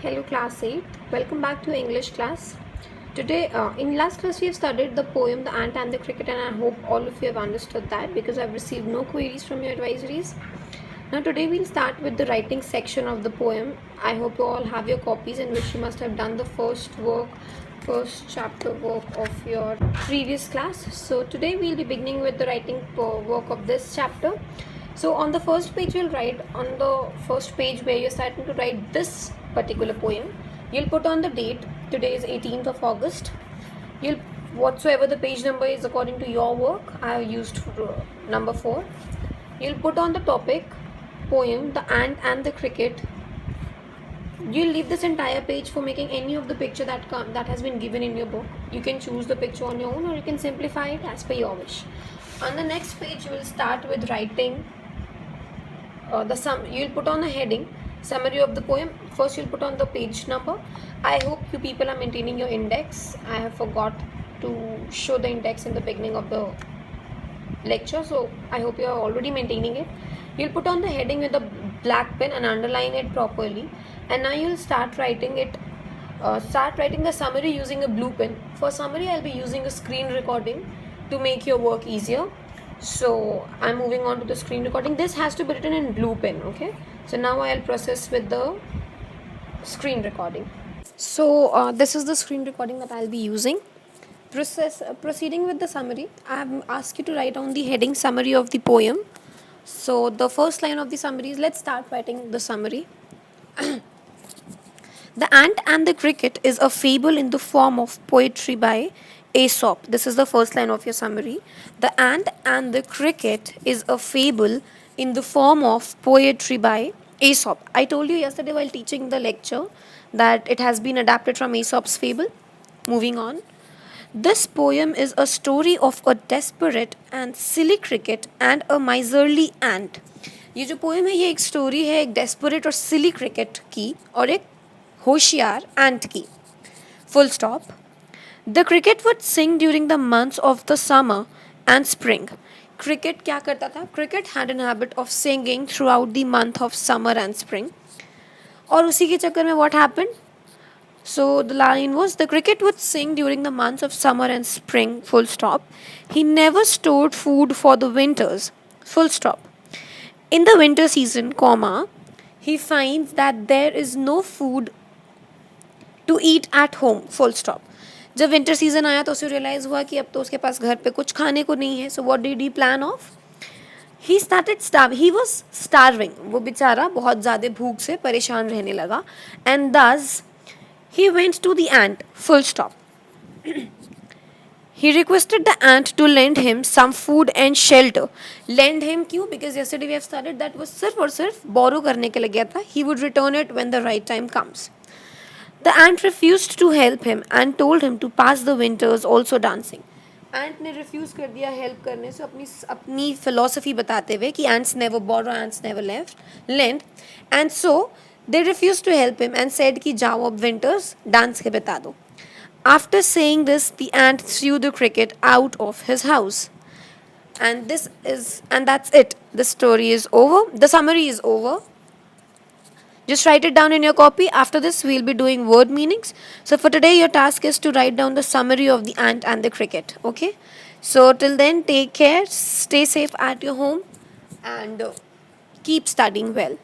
Hello class 8, welcome back to English class. Today in last class we have studied the poem The Ant and the Cricket, and I hope all of you have understood that because I've received no queries from your advisories. Now today we'll start with the writing section of the poem. I hope you all have your copies in which you must have done the first chapter work of your previous class. So today we'll be beginning with the writing work of this chapter. So on the first page you'll write, on the first page where you're starting to write this particular poem, you'll put on the date. Today is 18th of August. You'll whatsoever the page number is according to your work, I have used number 4. You'll put on the topic poem The Ant and the Cricket. You'll leave this entire page for making any of the picture that has been given in your book. You can choose the picture on your own or you can simplify it as per your wish. On the next page you will start with writing you'll put on a heading summary of the poem. First you'll put on the page number. I hope you people are maintaining your index. I have forgot to show the index in the beginning of the lecture, so I hope you are already maintaining it. You'll put on the heading with a black pen and underline it properly, and now you'll start writing it. Start writing the summary using a blue pen. For summary I'll be using a screen recording to make your work easier. So I'm moving on to the screen recording. This has to be written in blue pen, okay? So now I'll process with the screen recording. So this is the screen recording that I'll be using. Proceeding with the summary, I have asked you to write down the heading summary of the poem. So the first line of the summary is, let's start writing the summary. The Ant and the Cricket is a fable in the form of poetry by Aesop. This is the first line of your summary. The Ant and the Cricket is a fable in the form of poetry by Aesop. I told you yesterday while teaching the lecture that it has been adapted from Aesop's fable. Moving on. This poem is a story of a desperate and silly cricket and a miserly ant. ये जो poem है ये एक story है एक desperate और सिली cricket की और एक होशियार एंट की. Full stop. The cricket would Singh during the months of the summer and spring. Cricket क्या करता था? Cricket had an habit of singing through out the month of summer and spring. और उसी के चक्कर में what happened? So the line was, the cricket would sing during the months of summer and spring, full stop. He never stored food for the winters, full stop. In the winter season, comma, he finds that there is no food to eat at home, full stop. जब winter season आया तो उसे realise हुआ कि अब तो उसके पास घर पे कुछ खाने को नहीं है. So what did he plan of? He started starve. He was starving. वो बेचारा बहुत ज़्यादा भूख से परेशान रहने लगा. एंड दस he went to the ant, full stop. He requested the ant to lend him some food and shelter. Lend him क्यों? Because yesterday we have studied that was सिर्फ और सिर्फ borrow करने के लिए गया था. He would return it when the right time comes. The ant refused to help him and told him to pass the winters also dancing. Ant ने refuse कर दिया help करने से, अपनी philosophy बताते हुए कि ants never borrow, ants never lend, and so they refused to help him and said कि जाओ अब winters dance के बिता दो. After saying this, the ant threw the cricket out of his house. And that's it. The story is over. The summary is over. Just write it down in your copy. After this, we'll be doing word meanings. So for today, your task is to write down the summary of the ant and the cricket. Okay? So till then, take care. Stay safe at your home and keep studying well.